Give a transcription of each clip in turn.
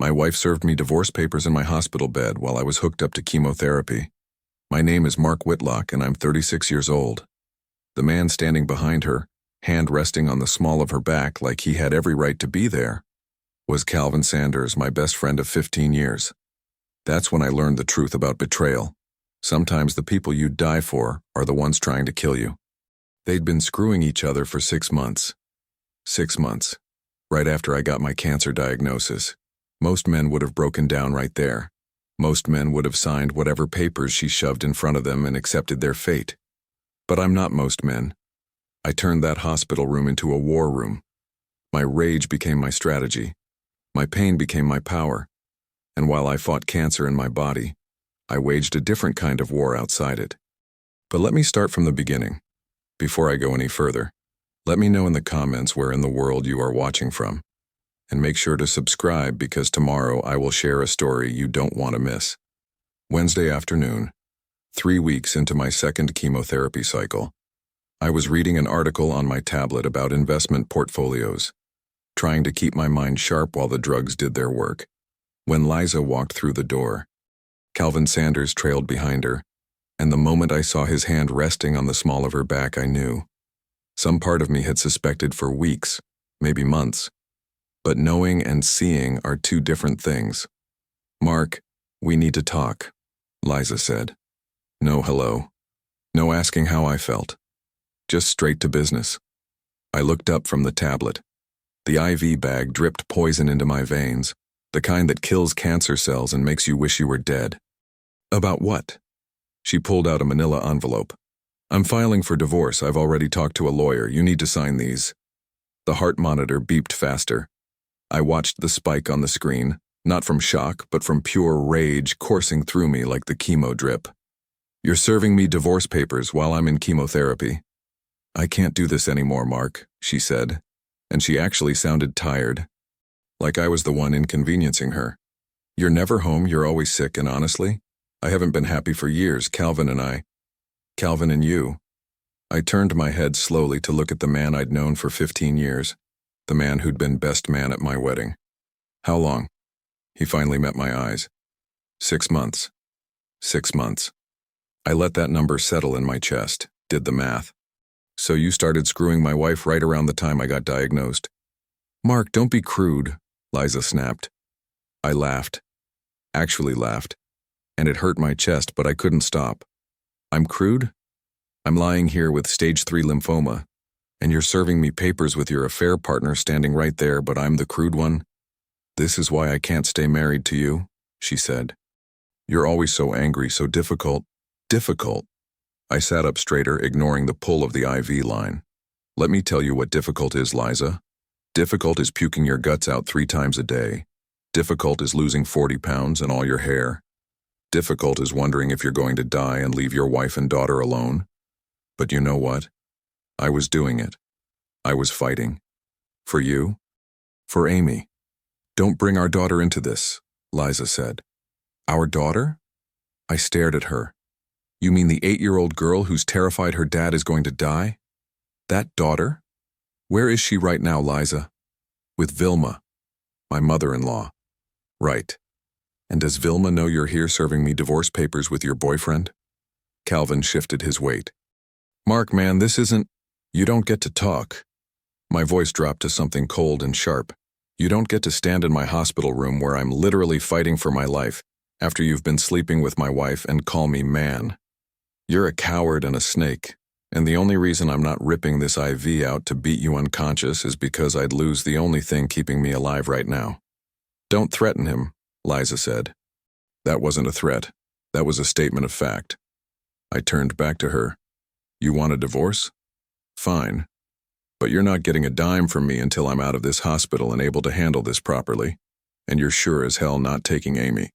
My wife served me divorce papers in my hospital bed while I was hooked up to chemotherapy. My name is Mark Whitlock, and I'm 36 years old. The man standing behind her, hand resting on the small of her back like he had every right to be there, was Calvin Sanders, my best friend of 15 years. That's when I learned the truth about betrayal. Sometimes the people you die for are the ones trying to kill you. They'd been screwing each other for 6 months. 6 months. Right after I got my cancer diagnosis. Most men would have broken down right there. Most men would have signed whatever papers she shoved in front of them and accepted their fate. But I'm not most men. I turned that hospital room into a war room. My rage became my strategy. My pain became my power. And while I fought cancer in my body, I waged a different kind of war outside it. But let me start from the beginning. Before I go any further, let me know in the comments where in the world you are watching from. And make sure to subscribe because tomorrow I will share a story you don't want to miss. Wednesday afternoon, 3 weeks into my second chemotherapy cycle, I was reading an article on my tablet about investment portfolios, trying to keep my mind sharp while the drugs did their work, when Liza walked through the door. Calvin Sanders trailed behind her, and the moment I saw his hand resting on the small of her back, I knew. Some part of me had suspected for weeks, maybe months. But knowing and seeing are two different things. "Mark, we need to talk," Liza said. No hello. No asking how I felt. Just straight to business. I looked up from the tablet. The IV bag dripped poison into my veins, the kind that kills cancer cells and makes you wish you were dead. "About what?" She pulled out a manila envelope. "I'm filing for divorce. I've already talked to a lawyer. You need to sign these." The heart monitor beeped faster. I watched the spike on the screen, not from shock, but from pure rage coursing through me like the chemo drip. "You're serving me divorce papers while I'm in chemotherapy." "I can't do this anymore, Mark," she said, and she actually sounded tired, like I was the one inconveniencing her. "You're never home, you're always sick, and honestly, I haven't been happy for years, Calvin and you." I turned my head slowly to look at the man I'd known for 15 years. The man who'd been best man at my wedding. "How long?" He finally met my eyes. 6 months. 6 months. I let that number settle in my chest, did the math. "So you started screwing my wife right around the time I got diagnosed." "Mark, don't be crude," Liza snapped. I laughed. Actually laughed. And it hurt my chest, but I couldn't stop. "I'm crude? I'm lying here with stage 3 lymphoma. And you're serving me papers with your affair partner standing right there, but I'm the crude one? This is why I can't stay married to you," she said. "You're always so angry, so difficult." "Difficult?" I sat up straighter, ignoring the pull of the IV line. "Let me tell you what difficult is, Liza. Difficult is puking your guts out 3 times a day. Difficult is losing 40 pounds and all your hair. Difficult is wondering if you're going to die and leave your wife and daughter alone. But you know what? I was doing it. I was fighting. For you. For Amy. "Don't bring our daughter into this," Liza said. "Our daughter?" I stared at her. "You mean the 8-year-old girl who's terrified her dad is going to die? That daughter? Where is she right now, Liza?" "With Vilma, my mother-in-law." "Right. And does Vilma know you're here serving me divorce papers with your boyfriend?" Calvin shifted his weight. "Mark, man, this isn't... You don't get to talk." My voice dropped to something cold and sharp. "You don't get to stand in my hospital room where I'm literally fighting for my life after you've been sleeping with my wife and call me man. You're a coward and a snake, and the only reason I'm not ripping this IV out to beat you unconscious is because I'd lose the only thing keeping me alive right now." "Don't threaten him," Liza said. That wasn't a threat. That was a statement of fact. I turned back to her. "You want a divorce? Fine. But you're not getting a dime from me until I'm out of this hospital and able to handle this properly. And you're sure as hell not taking Amy."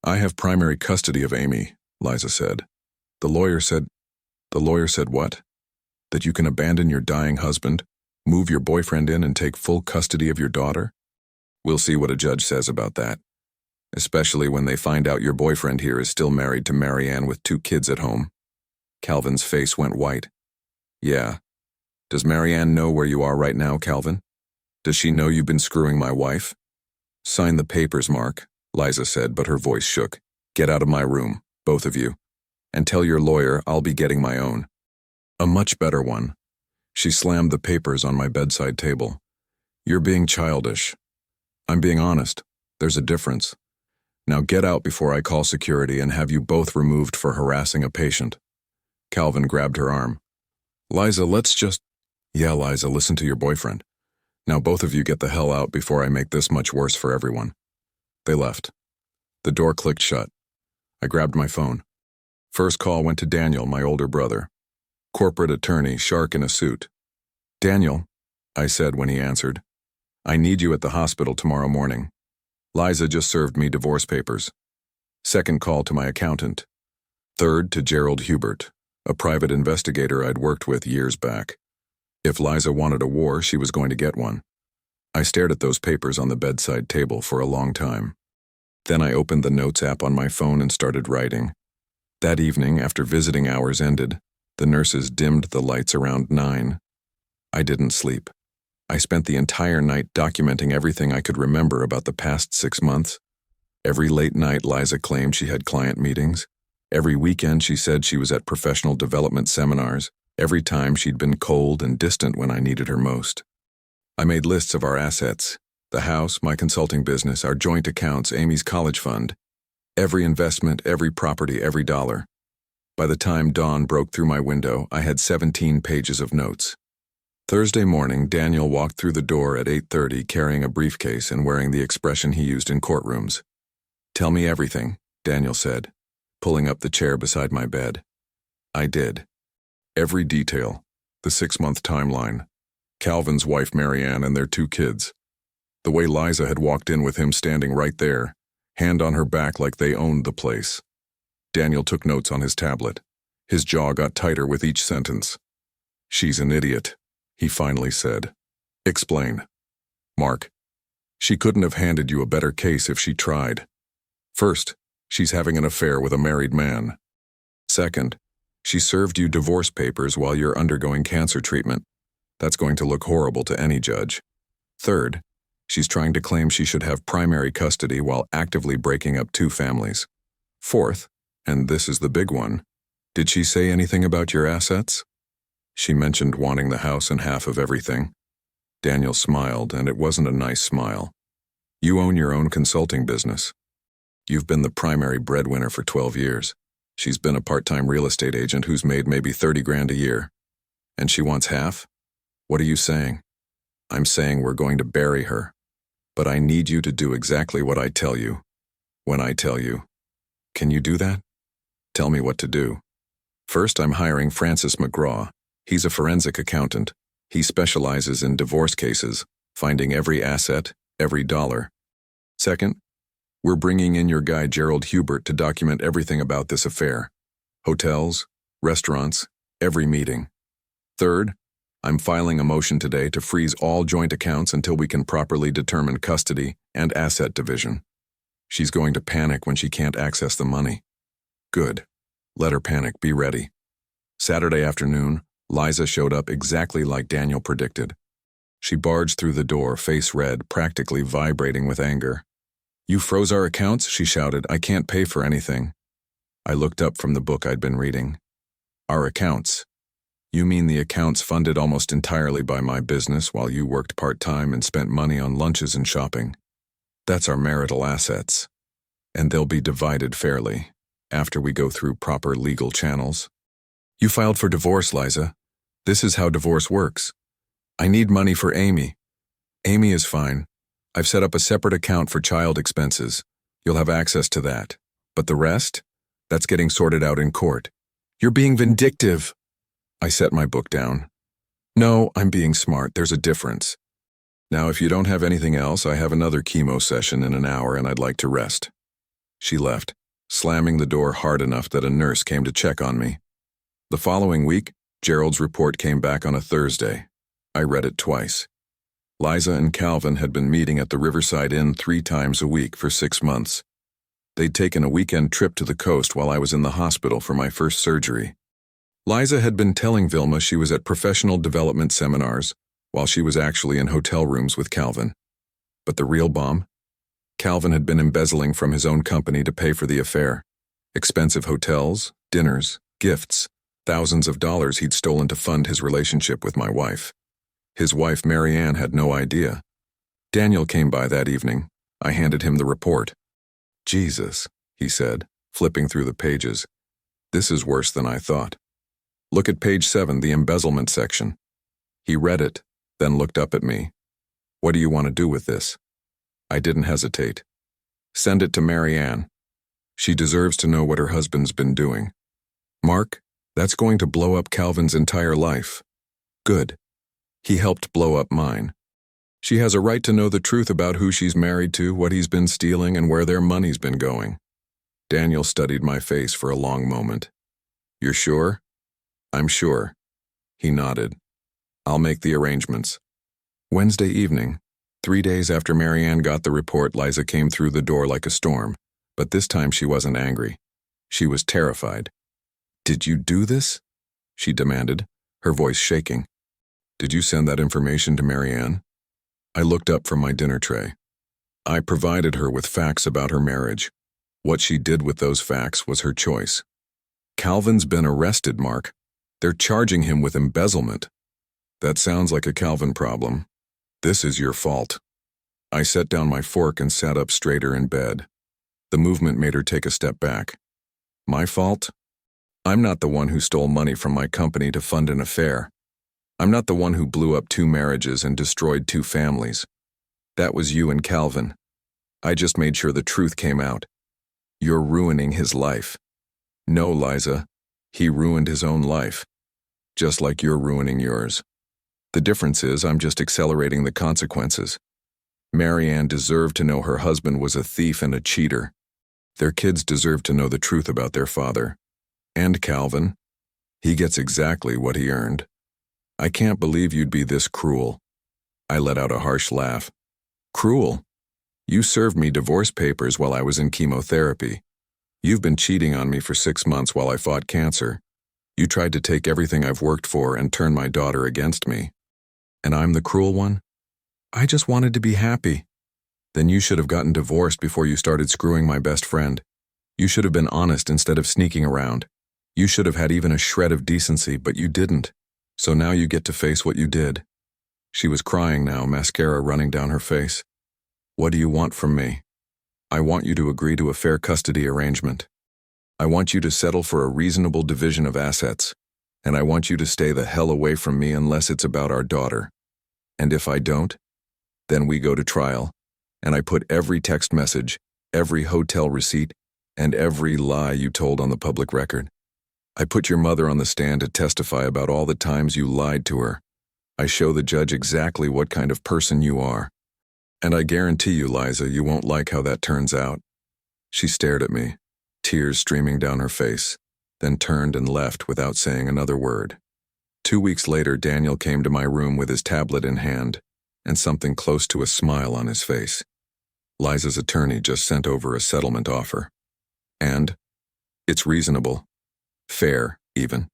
"I have primary custody of Amy," Liza said. The lawyer said what? That you can abandon your dying husband, move your boyfriend in and take full custody of your daughter? We'll see what a judge says about that. Especially when they find out your boyfriend here is still married to Marianne with 2 kids at home." Calvin's face went white. "Yeah. Does Marianne know where you are right now, Calvin? Does she know you've been screwing my wife?" Sign the papers, Mark, Liza said, but her voice shook. Get out of my room, both of you. And tell your lawyer I'll be getting my own. A much better one. She slammed the papers on my bedside table. You're being childish. I'm being honest. There's a difference. Now get out before I call security and have you both removed for harassing a patient. Calvin grabbed her arm. Liza, let's just... Yeah, Liza, listen to your boyfriend. Now both of you get the hell out before I make this much worse for everyone. They left. The door clicked shut. I grabbed my phone. First call went to Daniel, my older brother. Corporate attorney, shark in a suit. Daniel, I said when he answered, I need you at the hospital tomorrow morning. Liza just served me divorce papers. Second call to my accountant. Third to Gerald Hubert, a private investigator I'd worked with years back. If Liza wanted a war, she was going to get one. I stared at those papers on the bedside table for a long time. Then I opened the notes app on my phone and started writing. That evening, after visiting hours ended, the nurses dimmed the lights around 9. I didn't sleep. I spent the entire night documenting everything I could remember about the past 6 months. Every late night, Liza claimed she had client meetings. Every weekend, she said she was at professional development seminars. Every time, she'd been cold and distant when I needed her most. I made lists of our assets: the house, my consulting business, our joint accounts, Amy's college fund. Every investment, every property, every dollar. By the time dawn broke through my window, I had 17 pages of notes. Thursday morning, Daniel walked through the door at 8:30 carrying a briefcase and wearing the expression he used in courtrooms. Tell me everything, Daniel said, pulling up the chair beside my bed. I did. Every detail. The 6-month timeline. Calvin's wife Marianne and their 2 kids. The way Liza had walked in with him standing right there, hand on her back like they owned the place. Daniel took notes on his tablet. His jaw got tighter with each sentence. She's an idiot, he finally said. Explain. Mark, she couldn't have handed you a better case if she tried. First, she's having an affair with a married man. Second, she served you divorce papers while you're undergoing cancer treatment. That's going to look horrible to any judge. Third, she's trying to claim she should have primary custody while actively breaking up 2 families. Fourth, and this is the big one, did she say anything about your assets? She mentioned wanting the house and half of everything. Daniel smiled, and it wasn't a nice smile. You own your own consulting business. You've been the primary breadwinner for 12 years. She's been a part-time real estate agent who's made maybe 30 grand a year. And she wants half? What are you saying? I'm saying we're going to bury her. But I need you to do exactly what I tell you. When I tell you. Can you do that? Tell me what to do. First, I'm hiring Francis McGraw. He's a forensic accountant. He specializes in divorce cases, finding every asset, every dollar. Second, we're bringing in your guy Gerald Hubert to document everything about this affair. Hotels, restaurants, every meeting. Third, I'm filing a motion today to freeze all joint accounts until we can properly determine custody and asset division. She's going to panic when she can't access the money. Good. Let her panic. Be ready. Saturday afternoon, Liza showed up exactly like Daniel predicted. She barged through the door, face red, practically vibrating with anger. You froze our accounts? She shouted. I can't pay for anything. I looked up from the book I'd been reading. Our accounts. You mean the accounts funded almost entirely by my business while you worked part-time and spent money on lunches and shopping? That's our marital assets. And they'll be divided fairly, after we go through proper legal channels. You filed for divorce, Liza. This is how divorce works. I need money for Amy. Amy is fine. I've set up a separate account for child expenses. You'll have access to that. But the rest? That's getting sorted out in court. You're being vindictive. I set my book down. No, I'm being smart. There's a difference. Now, if you don't have anything else, I have another chemo session in an hour and I'd like to rest. She left, slamming the door hard enough that a nurse came to check on me. The following week, Gerald's report came back on a Thursday. I read it twice. Liza and Calvin had been meeting at the Riverside Inn 3 times a week for 6 months. They'd taken a weekend trip to the coast while I was in the hospital for my first surgery. Liza had been telling Vilma she was at professional development seminars, while she was actually in hotel rooms with Calvin. But the real bomb? Calvin had been embezzling from his own company to pay for the affair. Expensive hotels, dinners, gifts, thousands of dollars he'd stolen to fund his relationship with my wife. His wife, Mary Ann, had no idea. Daniel came by that evening. I handed him the report. "Jesus," he said, flipping through the pages. "This is worse than I thought. Look at page 7, the embezzlement section." He read it, then looked up at me. "What do you want to do with this?" I didn't hesitate. "Send it to Mary Ann. She deserves to know what her husband's been doing." "Mark, that's going to blow up Calvin's entire life." "Good. He helped blow up mine. She has a right to know the truth about who she's married to, what he's been stealing, and where their money's been going." Daniel studied my face for a long moment. "You're sure?" "I'm sure." He nodded. "I'll make the arrangements." Wednesday evening, 3 days after Mary Ann got the report, Liza came through the door like a storm, but this time she wasn't angry. She was terrified. "Did you do this?" she demanded, her voice shaking. "Did you send that information to Mary Ann?" I looked up from my dinner tray. I provided her with facts about her marriage. What she did with those facts was her choice. "Calvin's been arrested, Mark. They're charging him with embezzlement." "That sounds like a Calvin problem. This is your fault." I set down my fork and sat up straighter in bed. The movement made her take a step back. "My fault? I'm not the one who stole money from my company to fund an affair. I'm not the one who blew up 2 marriages and destroyed 2 families. That was you and Calvin. I just made sure the truth came out. You're ruining his life." "No, Liza. He ruined his own life. Just like you're ruining yours. The difference is I'm just accelerating the consequences. Mary Ann deserved to know her husband was a thief and a cheater. Their kids deserve to know the truth about their father. And Calvin, he gets exactly what he earned. I can't believe you'd be this cruel." I let out a harsh laugh. "Cruel? You served me divorce papers while I was in chemotherapy. You've been cheating on me for 6 months while I fought cancer. You tried to take everything I've worked for and turn my daughter against me. And I'm the cruel one? I just wanted to be happy." "Then you should have gotten divorced before you started screwing my best friend. You should have been honest instead of sneaking around. You should have had even a shred of decency, but you didn't. So now you get to face what you did." She was crying now, mascara running down her face. "What do you want from me?" "I want you to agree to a fair custody arrangement. I want you to settle for a reasonable division of assets. And I want you to stay the hell away from me unless it's about our daughter. And if I don't, then we go to trial, and I put every text message, every hotel receipt, and every lie you told on the public record. I put your mother on the stand to testify about all the times you lied to her. I show the judge exactly what kind of person you are. And I guarantee you, Liza, you won't like how that turns out." She stared at me, tears streaming down her face, then turned and left without saying another word. 2 weeks later, Daniel came to my room with his tablet in hand and something close to a smile on his face. "Liza's attorney just sent over a settlement offer. And it's reasonable. Fair, even.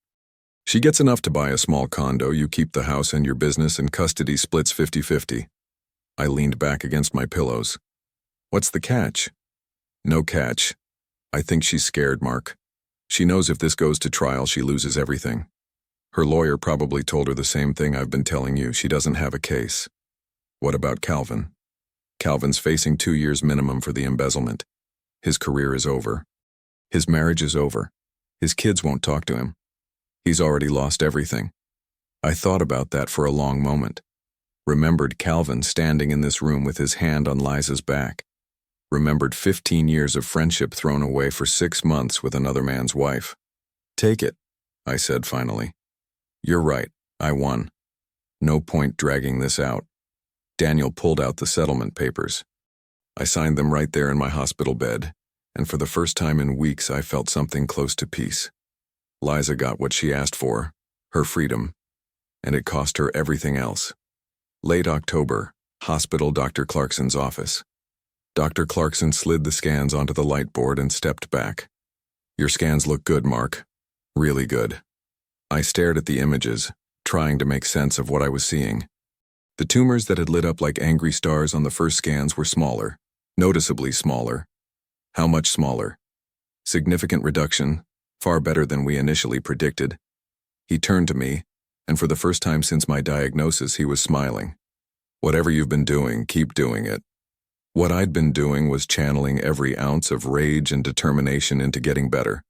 She gets enough to buy a small condo, you keep the house and your business, and custody splits 50-50. I leaned back against my pillows. "What's the catch?" "No catch. I think she's scared, Mark. She knows if this goes to trial, she loses everything. Her lawyer probably told her the same thing I've been telling you. She doesn't have a case." "What about Calvin?" "Calvin's facing 2 years minimum for the embezzlement. His career is over. His marriage is over. His kids won't talk to him. He's already lost everything." I thought about that for a long moment. Remembered Calvin standing in this room with his hand on Liza's back. Remembered 15 years of friendship thrown away for 6 months with another man's wife. "Take it," I said finally. "You're right, I won. No point dragging this out." Daniel pulled out the settlement papers. I signed them right there in my hospital bed, and for the first time in weeks I felt something close to peace. Liza got what she asked for, her freedom, and it cost her everything else. Late October, hospital, Dr. Clarkson's office. Dr. Clarkson slid the scans onto the light board and stepped back. "Your scans look good, Mark. Really good." I stared at the images, trying to make sense of what I was seeing. The tumors that had lit up like angry stars on the first scans were smaller, Noticeably smaller. How much smaller? Significant reduction, far better than we initially predicted. He turned to me, and for the first time since my diagnosis, he was smiling. Whatever you've been doing, keep doing it. What I'd been doing was channeling every ounce of rage and determination into getting better.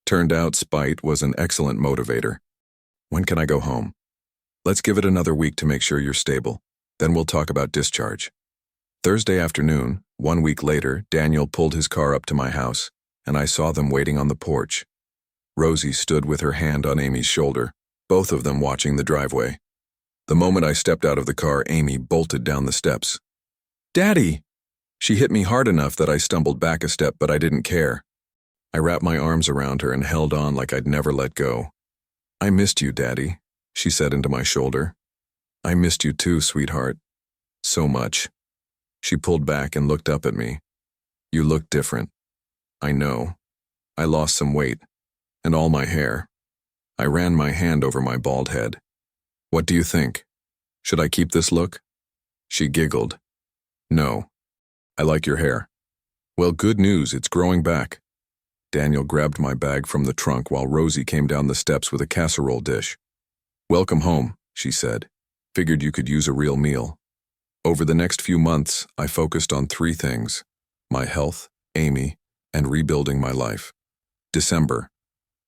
Turned out spite was an excellent motivator. When can I go home? Let's give it another week to make sure you're stable. Then we'll talk about discharge. Thursday afternoon, 1 week later, Daniel pulled his car up to my house, and I saw them waiting on the porch. Rosie stood with her hand on Amy's shoulder, both of them watching the driveway. The moment I stepped out of the car, Amy bolted down the steps. "Daddy!" She hit me hard enough that I stumbled back a step, but I didn't care. I wrapped my arms around her and held on like I'd never let go. "I missed you, Daddy," she said into my shoulder. "I missed you too, sweetheart. So much." She pulled back and looked up at me. "You look different." "I know. I lost some weight. And all my hair." I ran my hand over my bald head. "What do you think? Should I keep this look?" She giggled. "No. I like your hair." "Well, good news, it's growing back." Daniel grabbed my bag from the trunk while Rosie came down the steps with a casserole dish. "Welcome home," she said. "Figured you could use a real meal." Over the next few months, I focused on 3 things: my health, Amy, and rebuilding my life. December.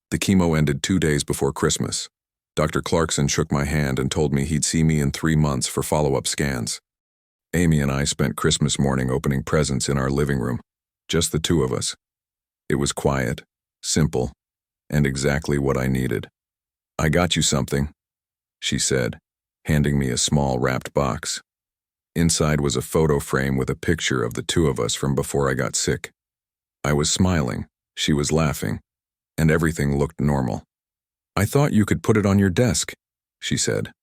The chemo ended 2 days before Christmas. Dr. Clarkson shook my hand and told me he'd see me in 3 months for follow-up scans. Amy and I spent Christmas morning opening presents in our living room, just the 2 of us. It was quiet, simple, and exactly what I needed. "I got you something," she said, handing me a small wrapped box. Inside was a photo frame with a picture of the 2 of us from before I got sick. I was smiling, she was laughing, and everything looked normal. "I thought you could put it on your desk," she said.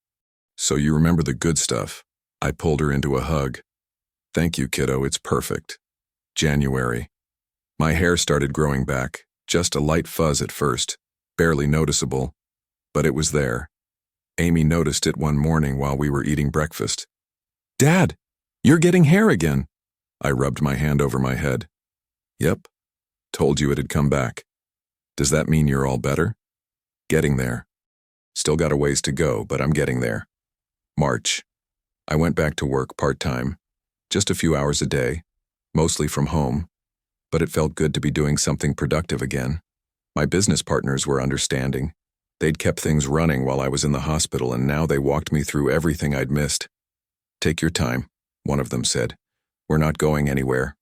"So you remember the good stuff." I pulled her into a hug. "Thank you, kiddo, it's perfect." January. My hair started growing back, just a light fuzz at first, barely noticeable, but it was there. Amy noticed it one morning while we were eating breakfast. "Dad, you're getting hair again." I rubbed my hand over my head. "Yep, told you it had come back." "Does that mean you're all better?" "Getting there. Still got a ways to go, but I'm getting there." March. I went back to work part-time, just a few hours a day, mostly from home, but it felt good to be doing something productive again. My business partners were understanding. They'd kept things running while I was in the hospital, and now they walked me through everything I'd missed. "Take your time," one of them said. "We're not going anywhere."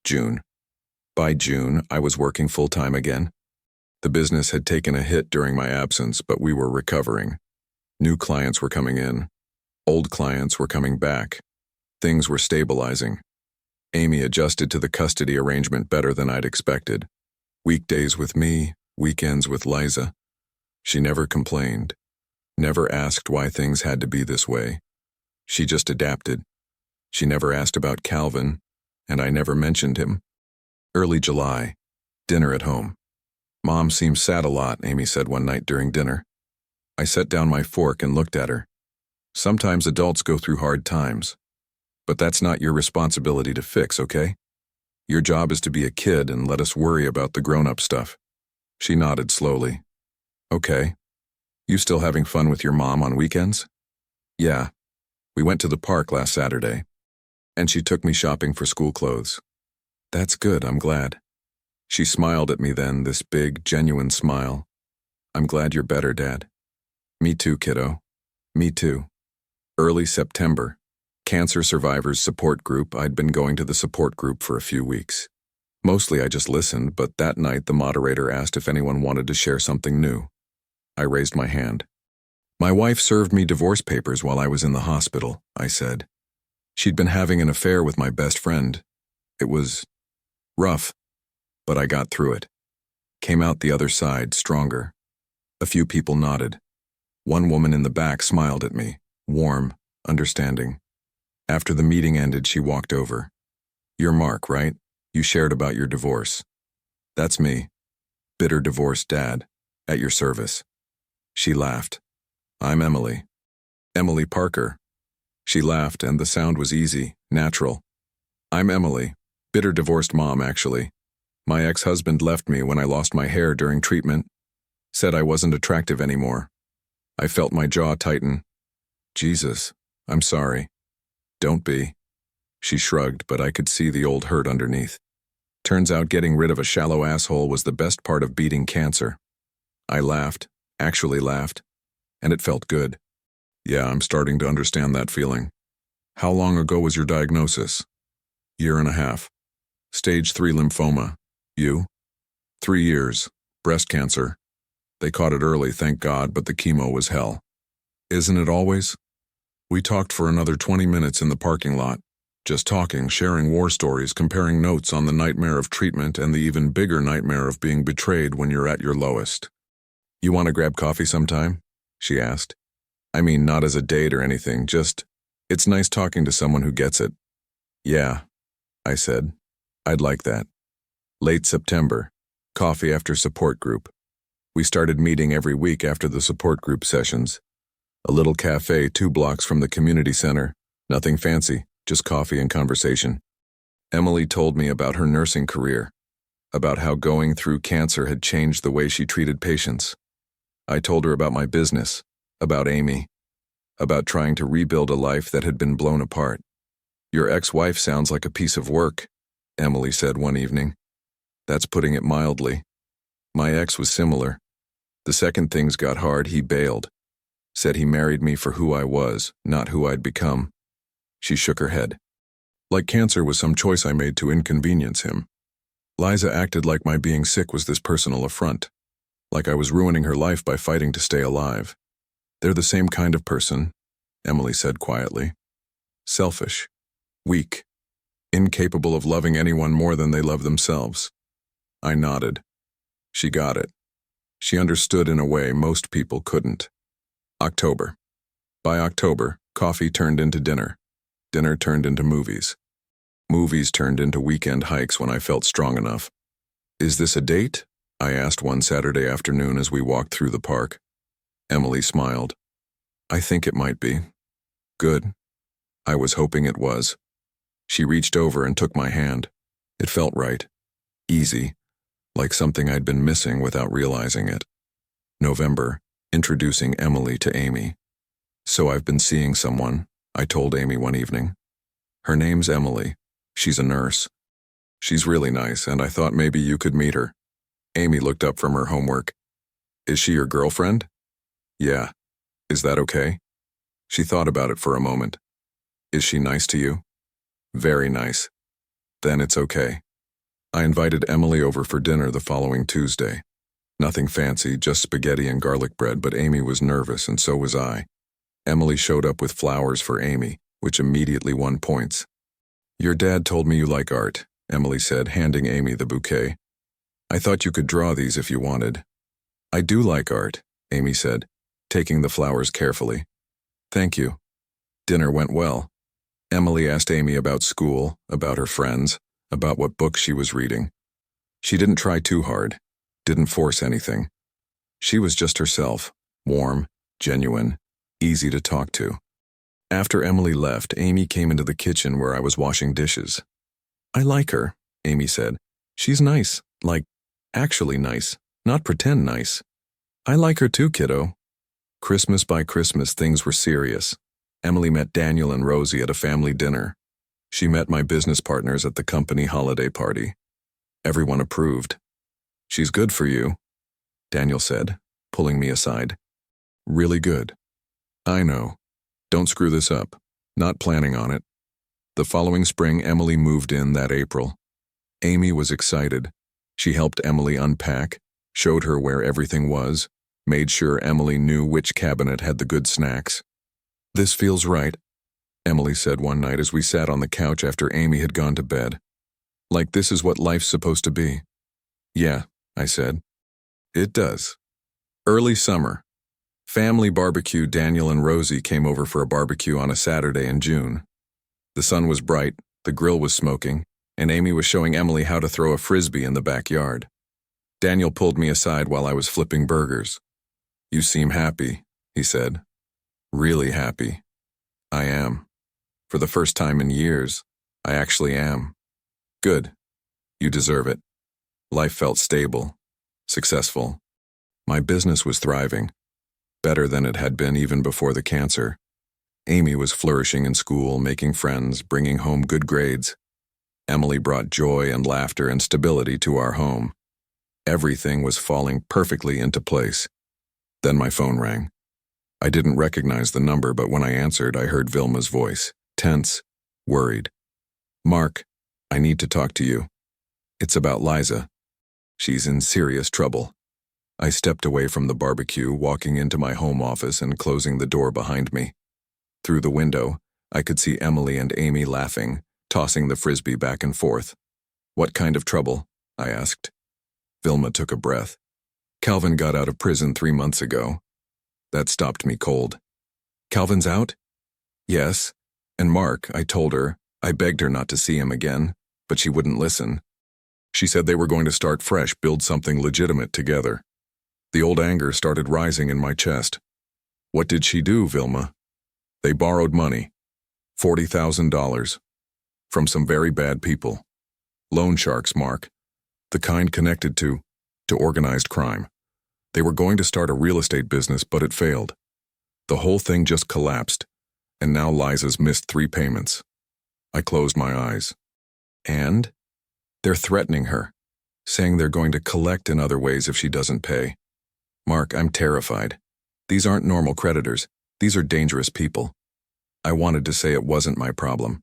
June. By June, I was working full-time again. The business had taken a hit during my absence, but we were recovering. New clients were coming in. Old clients were coming back. Things were stabilizing. Amy adjusted to the custody arrangement better than I'd expected. Weekdays with me, weekends with Liza. She never complained, never asked why things had to be this way. She just adapted. She never asked about Calvin, and I never mentioned him. Early July. Dinner at home. "Mom seems sad a lot," Amy said one night during dinner. I set down my fork and looked at her. "Sometimes adults go through hard times. But that's not your responsibility to fix, okay? Your job is to be a kid and let us worry about the grown-up stuff." She nodded slowly. "Okay. You still having fun with your mom on weekends?" "Yeah. We went to the park last Saturday. And she took me shopping for school clothes." "That's good, I'm glad." She smiled at me then, this big, genuine smile. "I'm glad you're better, Dad." "Me too, kiddo. Me too." Early September. Cancer Survivors Support Group. I'd been going to the support group for a few weeks. Mostly I just listened, but that night the moderator asked if anyone wanted to share something new. I raised my hand. "My wife served me divorce papers while I was in the hospital," I said. "She'd been having an affair with my best friend. It was rough, but I got through it. Came out the other side stronger." A few people nodded. One woman in the back smiled at me, warm, understanding. After the meeting ended, she walked over. "You're Mark, right? You shared about your divorce." "That's me. Bitter divorced dad. At your service." She laughed. "I'm Emily. Emily Parker." She laughed, and the sound was easy, natural. "I'm Emily. Bitter divorced mom, actually. My ex-husband left me when I lost my hair during treatment. Said I wasn't attractive anymore. I felt my jaw tighten. Jesus, I'm sorry. Don't be. She shrugged, but I could see the old hurt underneath. Turns out getting rid of a shallow asshole was the best part of beating cancer. I laughed, actually laughed, and it felt good. Yeah, I'm starting to understand that feeling. How long ago was your diagnosis? 1.5 years. Stage 3 lymphoma. You? 3 years. Breast cancer. They caught it early, thank God, but the chemo was hell. Isn't it always? We talked for another 20 minutes in the parking lot. Just talking, sharing war stories, comparing notes on the nightmare of treatment and the even bigger nightmare of being betrayed when you're at your lowest. You want to grab coffee sometime? She asked. I mean, not as a date or anything, just, it's nice talking to someone who gets it. Yeah, I said. I'd like that. Late September. Coffee after support group. We started meeting every week after the support group sessions. A little cafe 2 blocks from the community center. Nothing fancy, just coffee and conversation. Emily told me about her nursing career, about how going through cancer had changed the way she treated patients. I told her about my business, about Amy, about trying to rebuild a life that had been blown apart. Your ex-wife sounds like a piece of work, Emily said one evening. That's putting it mildly. My ex was similar. The second things got hard, he bailed. Said he married me for who I was, not who I'd become. She shook her head. Like cancer was some choice I made to inconvenience him. Liza acted like my being sick was this personal affront. Like I was ruining her life by fighting to stay alive. They're the same kind of person, Emily said quietly. Selfish. Weak. Incapable of loving anyone more than they love themselves. I nodded. She got it. She understood in a way most people couldn't. October. By October, coffee turned into dinner. Dinner turned into movies. Movies turned into weekend hikes when I felt strong enough. Is this a date? I asked one Saturday afternoon as we walked through the park. Emily smiled. I think it might be. Good. I was hoping it was. She reached over and took my hand. It felt right. Easy. Like something I'd been missing without realizing it. November, introducing Emily to Amy. So I've been seeing someone, I told Amy one evening. Her name's Emily. She's a nurse. She's really nice, and I thought maybe you could meet her. Amy looked up from her homework. Is she your girlfriend? Yeah. Is that okay? She thought about it for a moment. Is she nice to you? Very nice. Then it's okay. I invited Emily over for dinner the following Tuesday. Nothing fancy, just spaghetti and garlic bread, but Amy was nervous and so was I. Emily showed up with flowers for Amy, which immediately won points. Your dad told me you like art, Emily said, handing Amy the bouquet. I thought you could draw these if you wanted. I do like art, Amy said, taking the flowers carefully. Thank you. Dinner went well. Emily asked Amy about school, about her friends, about what books she was reading. She didn't try too hard, didn't force anything. She was just herself, warm, genuine, easy to talk to. After Emily left, Amy came into the kitchen where I was washing dishes. I like her, Amy said. She's nice, like, actually nice, not pretend nice. I like her too, kiddo. Christmas by Christmas, things were serious. Emily met Daniel and Rosie at a family dinner. She met my business partners at the company holiday party. Everyone approved. She's good for you, Daniel said, pulling me aside. Really good. I know. Don't screw this up. Not planning on it. The following spring, Emily moved in that April. Amy was excited. She helped Emily unpack, showed her where everything was, made sure Emily knew which cabinet had the good snacks. This feels right, Emily said one night as we sat on the couch after Amy had gone to bed. Like this is what life's supposed to be. Yeah, I said. It does. Early summer. Family barbecue. Daniel and Rosie came over for a barbecue on a Saturday in June. The sun was bright, the grill was smoking, and Amy was showing Emily how to throw a frisbee in the backyard. Daniel pulled me aside while I was flipping burgers. You seem happy, he said. Really happy. I am. For the first time in years, I actually am. Good. You deserve it. Life felt stable, successful. My business was thriving, better than it had been even before the cancer. Amy was flourishing in school, making friends, bringing home good grades. Emily brought joy and laughter and stability to our home. Everything was falling perfectly into place. Then my phone rang. I didn't recognize the number, but when I answered, I heard Vilma's voice, tense, worried. "Mark, I need to talk to you. It's about Liza. She's in serious trouble." I stepped away from the barbecue, walking into my home office and closing the door behind me. Through the window, I could see Emily and Amy laughing, tossing the frisbee back and forth. "What kind of trouble?" I asked. Vilma took a breath. "Calvin got out of prison 3 months ago." That stopped me cold. "Calvin's out?" "Yes. And Mark," I told her. I begged her not to see him again, but she wouldn't listen. She said they were going to start fresh, build something legitimate together. The old anger started rising in my chest. "What did she do, Vilma?" "They borrowed money. $40,000. From some very bad people. Loan sharks, Mark. The kind connected to organized crime. They were going to start a real estate business, but it failed. The whole thing just collapsed, and now Liza's missed 3 payments." I closed my eyes. "And?" "They're threatening her, saying they're going to collect in other ways if she doesn't pay. Mark, I'm terrified. These aren't normal creditors. These are dangerous people." I wanted to say it wasn't my problem.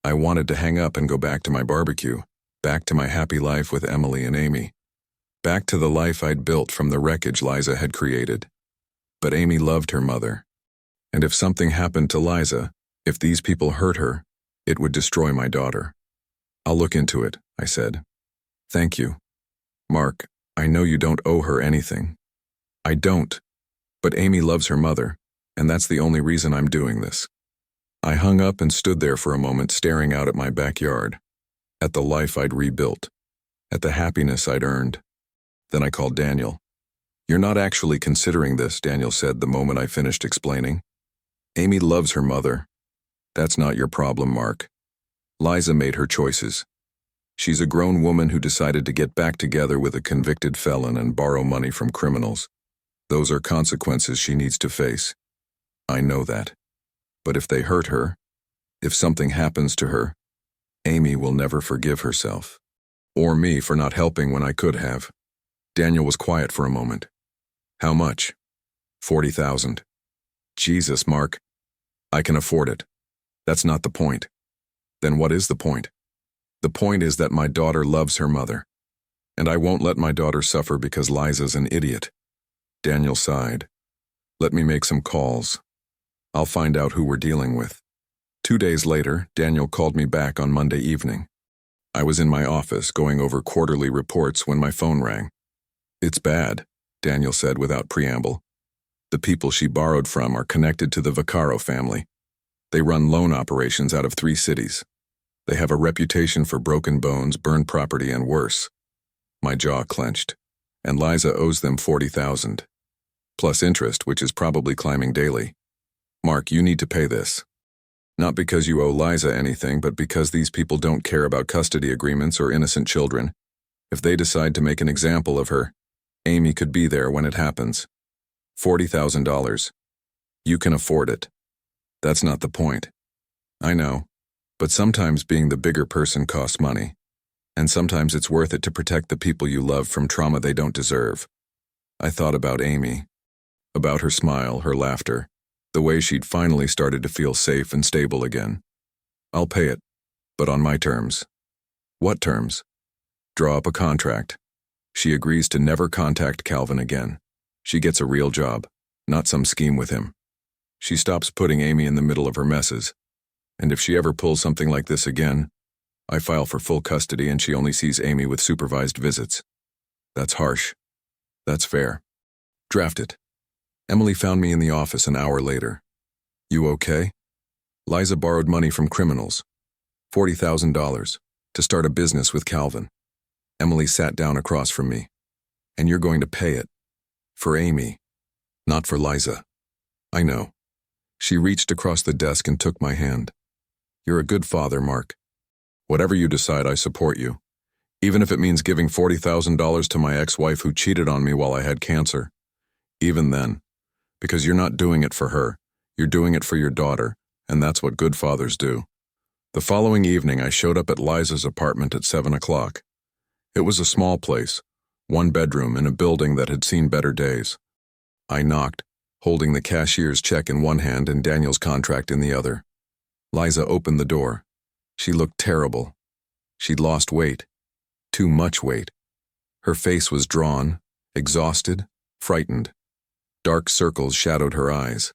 I wanted to hang up and go back to my barbecue, back to my happy life with Emily and Amy, back to the life I'd built from the wreckage Liza had created. But Amy loved her mother. And if something happened to Liza, if these people hurt her, it would destroy my daughter. "I'll look into it," I said. "Thank you. Mark, I know you don't owe her anything." "I don't. But Amy loves her mother, and that's the only reason I'm doing this." I hung up and stood there for a moment, staring out at my backyard, at the life I'd rebuilt, at the happiness I'd earned. Then I called Daniel. "You're not actually considering this," Daniel said the moment I finished explaining. "Amy loves her mother. That's not your problem, Mark. Liza made her choices. She's a grown woman who decided to get back together with a convicted felon and borrow money from criminals. Those are consequences she needs to face. I know that. But if they hurt her, if something happens to her, Amy will never forgive herself. Or me for not helping when I could have." Daniel was quiet for a moment. "How much?" $40,000. "Jesus, Mark. I can afford it. That's not the point." "Then what is the point?" "The point is that my daughter loves her mother. And I won't let my daughter suffer because Liza's an idiot." Daniel sighed. "Let me make some calls. I'll find out who we're dealing with." 2 days later, Daniel called me back on Monday evening. I was in my office going over quarterly reports when my phone rang. "It's bad," Daniel said without preamble. "The people she borrowed from are connected to the Vaccaro family. They run loan operations out of 3 cities. They have a reputation for broken bones, burned property, and worse." My jaw clenched. "And Liza owes them $40,000. Plus interest, which is probably climbing daily. Mark, you need to pay this. Not because you owe Liza anything, but because these people don't care about custody agreements or innocent children. If they decide to make an example of her, Amy could be there when it happens. $40,000. You can afford it." "That's not the point." "I know. But sometimes being the bigger person costs money. And sometimes it's worth it to protect the people you love from trauma they don't deserve." I thought about Amy. About her smile, her laughter, the way she'd finally started to feel safe and stable again. "I'll pay it, but on my terms." "What terms?" "Draw up a contract. She agrees to never contact Calvin again. She gets a real job, not some scheme with him. She stops putting Amy in the middle of her messes. And if she ever pulls something like this again, I file for full custody and she only sees Amy with supervised visits." "That's harsh." "That's fair. Draft it." Emily found me in the office an hour later. "You okay?" "Liza borrowed money from criminals. $40,000 to start a business with Calvin." Emily sat down across from me. "And you're going to pay it. For Amy, not for Liza." "I know." She reached across the desk and took my hand. "You're a good father, Mark." Whatever you decide, I support you. Even if it means giving $40,000 to my ex-wife who cheated on me while I had cancer. Even then. Because you're not doing it for her. You're doing it for your daughter, and that's what good fathers do. The following evening, I showed up at Liza's apartment at 7 o'clock. It was a small place, one bedroom in a building that had seen better days. I knocked, holding the cashier's check in one hand and Daniel's contract in the other. Liza opened the door. She looked terrible. She'd lost weight. Too much weight. Her face was drawn, exhausted, frightened. Dark circles shadowed her eyes.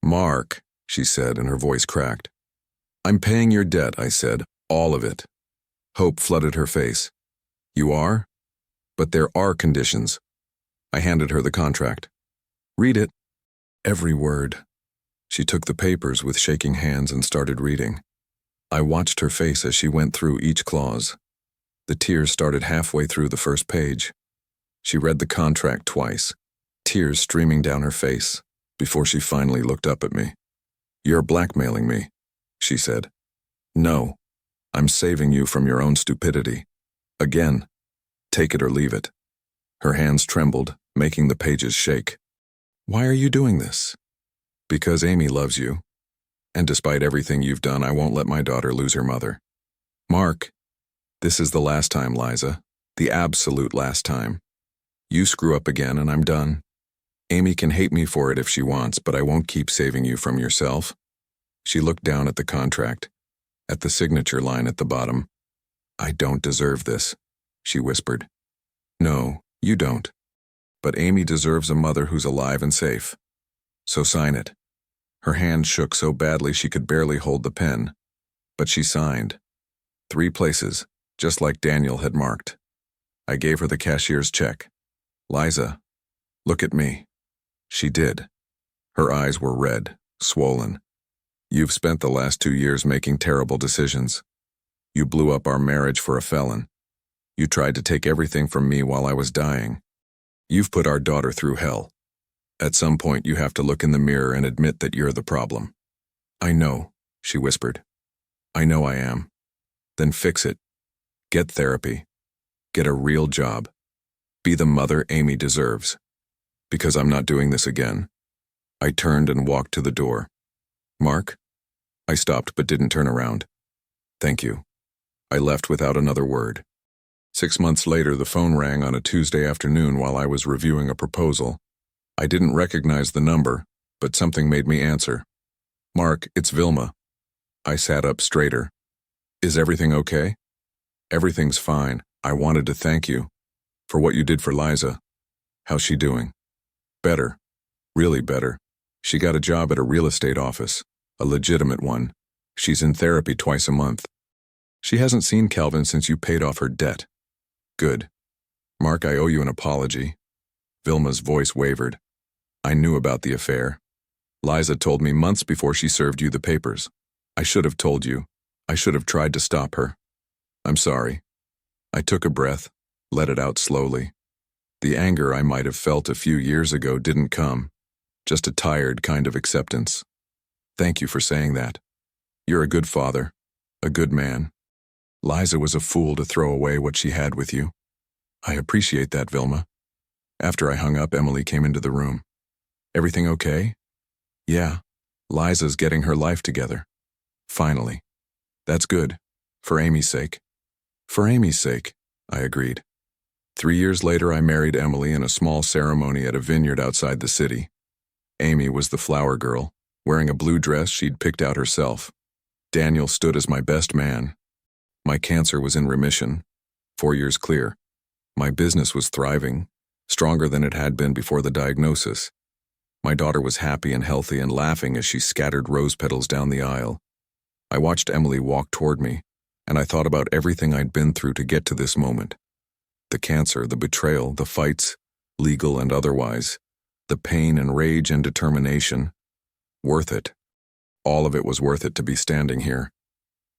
"Mark," she said, and her voice cracked. "I'm paying your debt," I said, "all of it." Hope flooded her face. "You are? But there are conditions." I handed her the contract. "Read it." Every word. She took the papers with shaking hands and started reading. I watched her face as she went through each clause. The tears started halfway through the first page. She read the contract twice, tears streaming down her face, before she finally looked up at me. "You're blackmailing me," she said. "No, I'm saving you from your own stupidity. Again, take it or leave it." Her hands trembled, making the pages shake. "Why are you doing this?" "Because Amy loves you. And despite everything you've done, I won't let my daughter lose her mother." "Mark, this is the last time, Liza. The absolute last time. You screw up again and I'm done. Amy can hate me for it if she wants, but I won't keep saving you from yourself." She looked down at the contract, at the signature line at the bottom. "I don't deserve this," she whispered. "No, you don't. But Amy deserves a mother who's alive and safe. So sign it." Her hand shook so badly she could barely hold the pen, but she signed. 3 places, just like Daniel had marked. I gave her the cashier's check. "Liza, look at me." She did. Her eyes were red, swollen. "You've spent the last 2 years making terrible decisions. You blew up our marriage for a felon. You tried to take everything from me while I was dying. You've put our daughter through hell. At some point, you have to look in the mirror and admit that you're the problem." "I know," she whispered. "I know I am." "Then fix it. Get therapy. Get a real job. Be the mother Amy deserves. Because I'm not doing this again." I turned and walked to the door. "Mark?" I stopped but didn't turn around. "Thank you." I left without another word. 6 months later, the phone rang on a Tuesday afternoon while I was reviewing a proposal. I didn't recognize the number, but something made me answer. "Mark, it's Vilma." I sat up straighter. "Is everything okay?" "Everything's fine. I wanted to thank you for what you did for Liza." "How's she doing?" "Better. Really better. She got a job at a real estate office, a legitimate one. She's in therapy twice a month. She hasn't seen Calvin since you paid off her debt." "Good. Mark, I owe you an apology." Vilma's voice wavered. "I knew about the affair. Liza told me months before she served you the papers. I should have told you. I should have tried to stop her. I'm sorry." I took a breath, let it out slowly. The anger I might have felt a few years ago didn't come, just a tired kind of acceptance. "Thank you for saying that. You're a good father, a good man. Liza was a fool to throw away what she had with you." "I appreciate that, Vilma." After I hung up, Emily came into the room. "Everything okay?" "Yeah. Liza's getting her life together. Finally. That's good. For Amy's sake." "For Amy's sake," I agreed. 3 years later, I married Emily in a small ceremony at a vineyard outside the city. Amy was the flower girl, wearing a blue dress she'd picked out herself. Daniel stood as my best man. My cancer was in remission, 4 years clear. My business was thriving, stronger than it had been before the diagnosis. My daughter was happy and healthy and laughing as she scattered rose petals down the aisle. I watched Emily walk toward me, and I thought about everything I'd been through to get to this moment. The cancer, the betrayal, the fights, legal and otherwise, the pain and rage and determination. Worth it. All of it was worth it to be standing here.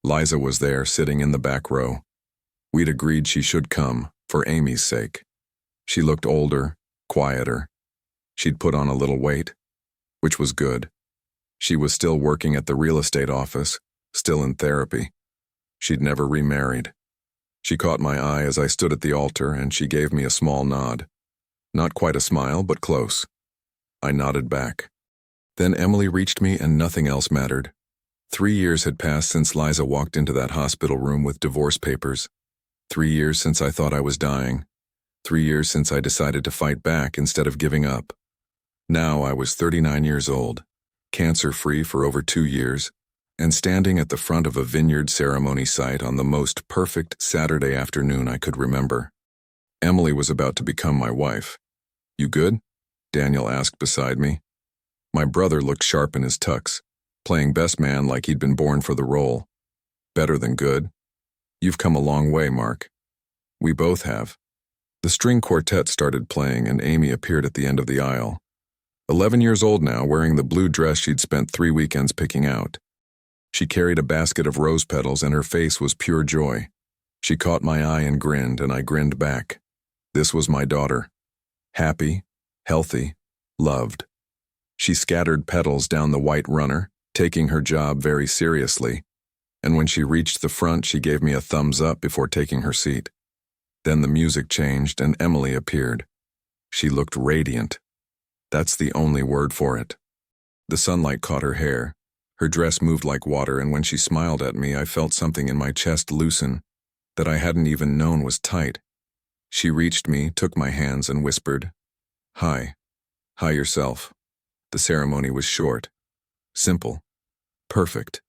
Liza was there, sitting in the back row. We'd agreed she should come, for Amy's sake. She looked older, quieter. She'd put on a little weight, which was good. She was still working at the real estate office, still in therapy. She'd never remarried. She caught my eye as I stood at the altar, and she gave me a small nod. Not quite a smile, but close. I nodded back. Then Emily reached me and nothing else mattered. 3 years had passed since Liza walked into that hospital room with divorce papers. 3 years since I thought I was dying. 3 years since I decided to fight back instead of giving up. Now I was 39 years old, cancer-free for over 2 years, and standing at the front of a vineyard ceremony site on the most perfect Saturday afternoon I could remember. Emily was about to become my wife. "You good?" Daniel asked beside me. My brother looked sharp in his tux, playing best man like he'd been born for the role. "Better than good. You've come a long way, Mark." "We both have." The string quartet started playing and Amy appeared at the end of the aisle. 11 years old now, wearing the blue dress she'd spent 3 weekends picking out. She carried a basket of rose petals and her face was pure joy. She caught my eye and I grinned back. This was my daughter. Happy, healthy, loved. She scattered petals down the white runner, taking her job very seriously, and when she reached the front she gave me a thumbs up before taking her seat. Then the music changed and Emily appeared. She looked radiant. That's the only word for it. The sunlight caught her hair. Her dress moved like water, and when she smiled at me, I felt something in my chest loosen that I hadn't even known was tight. She reached me, took my hands, and whispered, "Hi. Hi yourself." The ceremony was short, simple, perfect.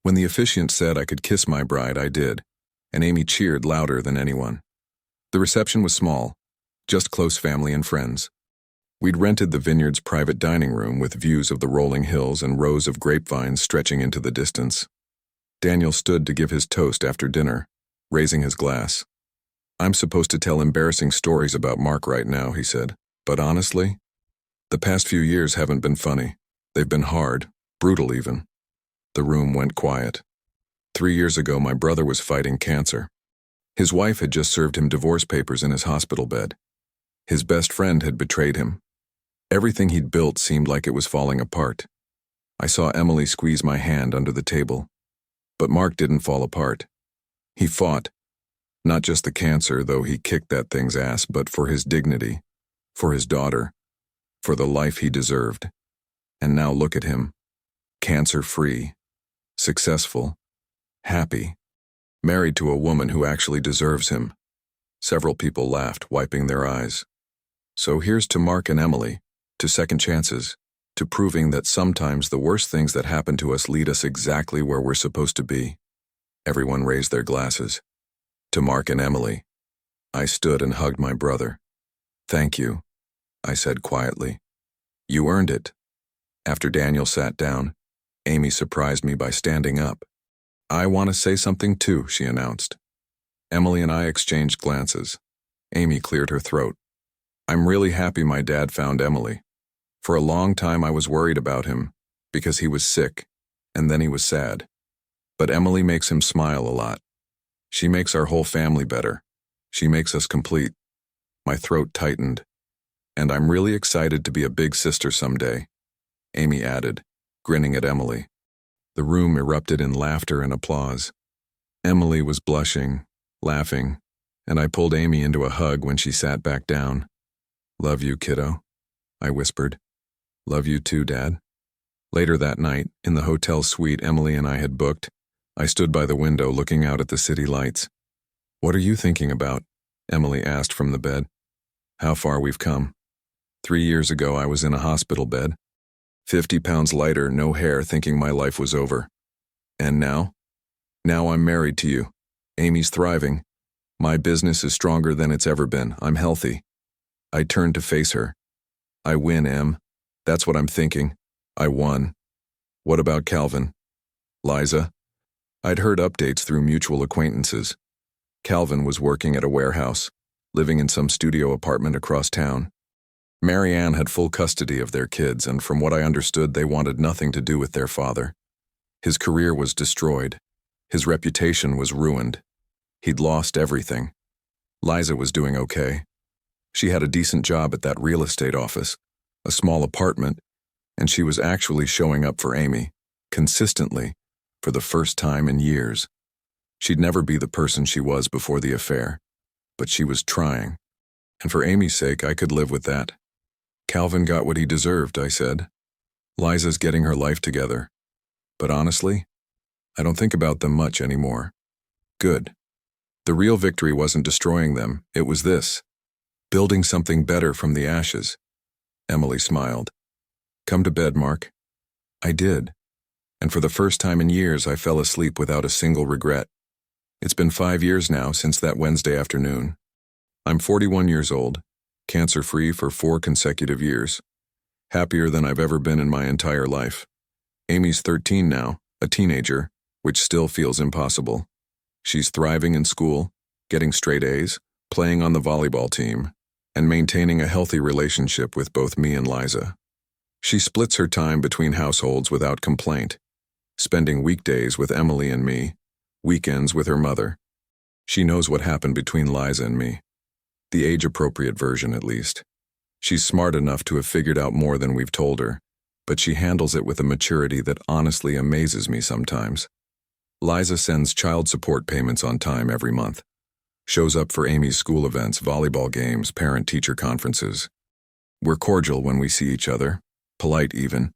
When the officiant said I could kiss my bride, I did, and Amy cheered louder than anyone. The reception was small, just close family and friends. We'd rented the vineyard's private dining room with views of the rolling hills and rows of grapevines stretching into the distance. Daniel stood to give his toast after dinner, raising his glass. "I'm supposed to tell embarrassing stories about Mark right now," he said, "but honestly, the past few years haven't been funny. They've been hard, brutal even." The room went quiet. 3 years ago, my brother was fighting cancer. His wife had just served him divorce papers in his hospital bed. His best friend had betrayed him. Everything he'd built seemed like it was falling apart. I saw Emily squeeze my hand under the table. But Mark didn't fall apart. He fought. Not just the cancer, though he kicked that thing's ass, but for his dignity, for his daughter, for the life he deserved. And now look at him. Cancer-free, successful, happy, married to a woman who actually deserves him. Several people laughed, wiping their eyes. So here's to Mark and Emily, to second chances, to proving that sometimes the worst things that happen to us lead us exactly where we're supposed to be. Everyone raised their glasses. To Mark and Emily. I stood and hugged my brother. "Thank you," I said quietly. "You earned it." After Daniel sat down, Amy surprised me by standing up. "I want to say something too," she announced. Emily and I exchanged glances. Amy cleared her throat. "I'm really happy my dad found Emily. For a long time I was worried about him, because he was sick, and then he was sad. But Emily makes him smile a lot. She makes our whole family better. She makes us complete." My throat tightened. "And I'm really excited to be a big sister someday," Amy added, grinning at Emily. The room erupted in laughter and applause. Emily was blushing, laughing, and I pulled Amy into a hug when she sat back down. "Love you, kiddo," I whispered. "Love you too, Dad." Later that night, in the hotel suite Emily and I had booked, I stood by the window looking out at the city lights. "What are you thinking about?" Emily asked from the bed. "How far we've come. 3 years ago I was in a hospital bed, 50 pounds lighter, no hair, thinking my life was over. And now? Now I'm married to you. Amy's thriving. My business is stronger than it's ever been. I'm healthy." I turned to face her. "I win, Em. That's what I'm thinking. I won. What about Calvin? Liza?" I'd heard updates through mutual acquaintances. Calvin was working at a warehouse, living in some studio apartment across town. Marianne had full custody of their kids, and from what I understood, they wanted nothing to do with their father. His career was destroyed. His reputation was ruined. He'd lost everything. Liza was doing okay. She had a decent job at that real estate office, a small apartment, and she was actually showing up for Amy, consistently, for the first time in years. She'd never be the person she was before the affair, but she was trying. And for Amy's sake, I could live with that. Calvin got what he deserved, I said. Liza's getting her life together. But honestly, I don't think about them much anymore. Good. The real victory wasn't destroying them, it was this. Building something better from the ashes. Emily smiled. Come to bed, Mark. I did. And for the first time in years, I fell asleep without a single regret. It's been 5 years now since that Wednesday afternoon. I'm 41 years old, cancer-free for 4 consecutive years. Happier than I've ever been in my entire life. Amy's 13 now, a teenager, which still feels impossible. She's thriving in school, getting straight A's, playing on the volleyball team, and maintaining a healthy relationship with both me and Liza. She splits her time between households without complaint, spending weekdays with Emily and me, weekends with her mother. She knows what happened between Liza and me. The age-appropriate version, at least. She's smart enough to have figured out more than we've told her, but she handles it with a maturity that honestly amazes me sometimes. Liza sends child support payments on time every month. Shows up for Amy's school events, volleyball games, parent-teacher conferences. We're cordial when we see each other, polite even,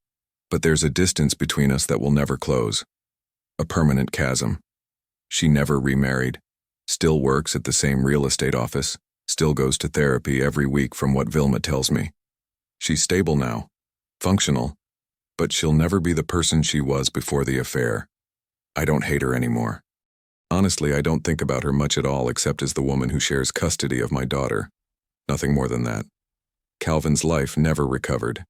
but there's a distance between us that will never close. A permanent chasm. She never remarried, still works at the same real estate office, still goes to therapy every week from what Vilma tells me. She's stable now, functional, but she'll never be the person she was before the affair. I don't hate her anymore. Honestly, I don't think about her much at all except as the woman who shares custody of my daughter. Nothing more than that. Calvin's life never recovered.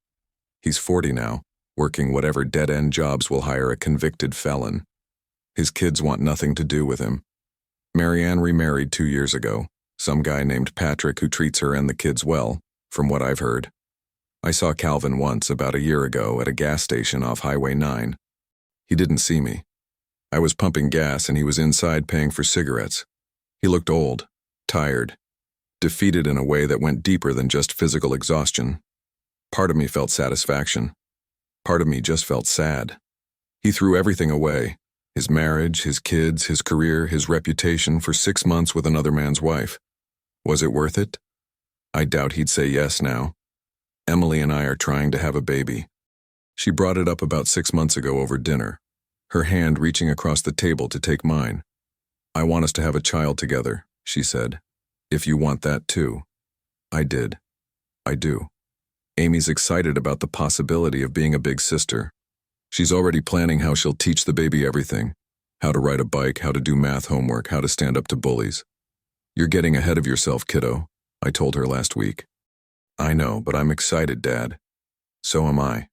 He's 40 now, working whatever dead-end jobs will hire a convicted felon. His kids want nothing to do with him. Marianne remarried 2 years ago, some guy named Patrick who treats her and the kids well, from what I've heard. I saw Calvin once about a year ago at a gas station off Highway 9. He didn't see me. I was pumping gas and he was inside paying for cigarettes. He looked old, tired, defeated in a way that went deeper than just physical exhaustion. Part of me felt satisfaction. Part of me just felt sad. He threw everything away. His marriage, his kids, his career, his reputation for 6 months with another man's wife. Was it worth it? I doubt he'd say yes now. Emily and I are trying to have a baby. She brought it up about 6 months ago over dinner, her hand reaching across the table to take mine. I want us to have a child together, she said. If you want that too. I did. I do. Amy's excited about the possibility of being a big sister. She's already planning how she'll teach the baby everything. How to ride a bike, how to do math homework, how to stand up to bullies. You're getting ahead of yourself, kiddo, I told her last week. I know, but I'm excited, Dad. So am I.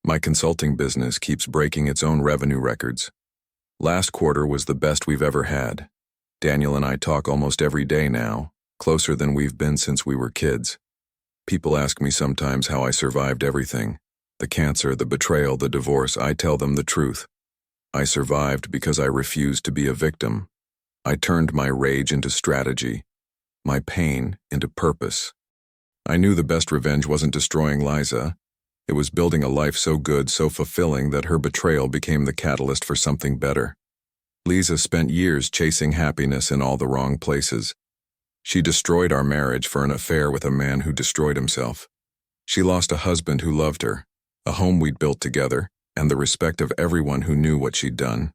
My consulting business keeps breaking its own revenue records. Last quarter was the best we've ever had. Daniel and I talk almost every day now, closer than we've been since we were kids. People ask me sometimes how I survived everything. The cancer, the betrayal, the divorce. I tell them the truth. I survived because I refused to be a victim. I turned my rage into strategy, my pain into purpose. I knew the best revenge wasn't destroying Liza. It was building a life so good, so fulfilling that her betrayal became the catalyst for something better. Liza spent years chasing happiness in all the wrong places. She destroyed our marriage for an affair with a man who destroyed himself. She lost a husband who loved her, a home we'd built together, and the respect of everyone who knew what she'd done.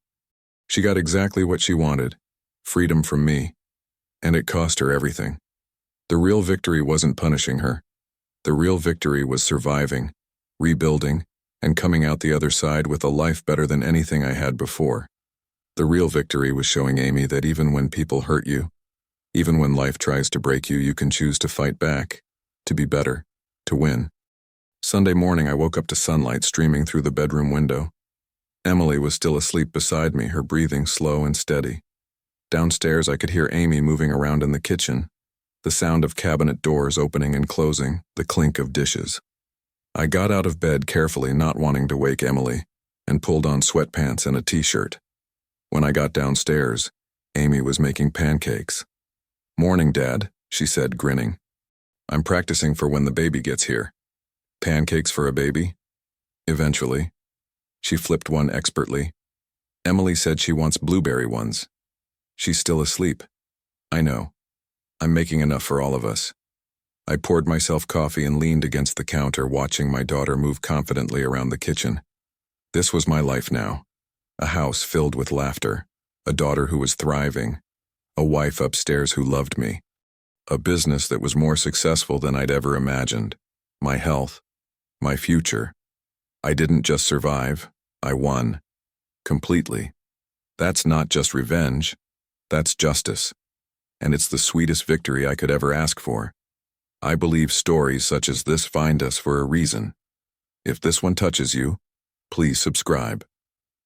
She got exactly what she wanted, freedom from me, and it cost her everything. The real victory wasn't punishing her. The real victory was surviving, rebuilding, and coming out the other side with a life better than anything I had before. The real victory was showing Amy that even when people hurt you, even when life tries to break you, you can choose to fight back, to be better, to win. Sunday morning, I woke up to sunlight streaming through the bedroom window. Emily was still asleep beside me, her breathing slow and steady. Downstairs, I could hear Amy moving around in the kitchen, the sound of cabinet doors opening and closing, the clink of dishes. I got out of bed carefully, not wanting to wake Emily, and pulled on sweatpants and a t-shirt. When I got downstairs, Amy was making pancakes. "Morning, Dad," she said, grinning. "I'm practicing for when the baby gets here." "Pancakes for a baby?" "Eventually." She flipped one expertly. "Emily said she wants blueberry ones." She's still asleep. I know. I'm making enough for all of us. I poured myself coffee and leaned against the counter, watching my daughter move confidently around the kitchen. This was my life now. A house filled with laughter, a daughter who was thriving, a wife upstairs who loved me, a business that was more successful than I'd ever imagined, my health, my future. I didn't just survive, I won. Completely. That's not just revenge, that's justice. And it's the sweetest victory I could ever ask for. I believe stories such as this find us for a reason. If this one touches you, please subscribe.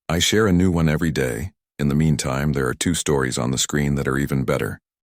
I share a new one every day. In the meantime, there are 2 stories on the screen that are even better.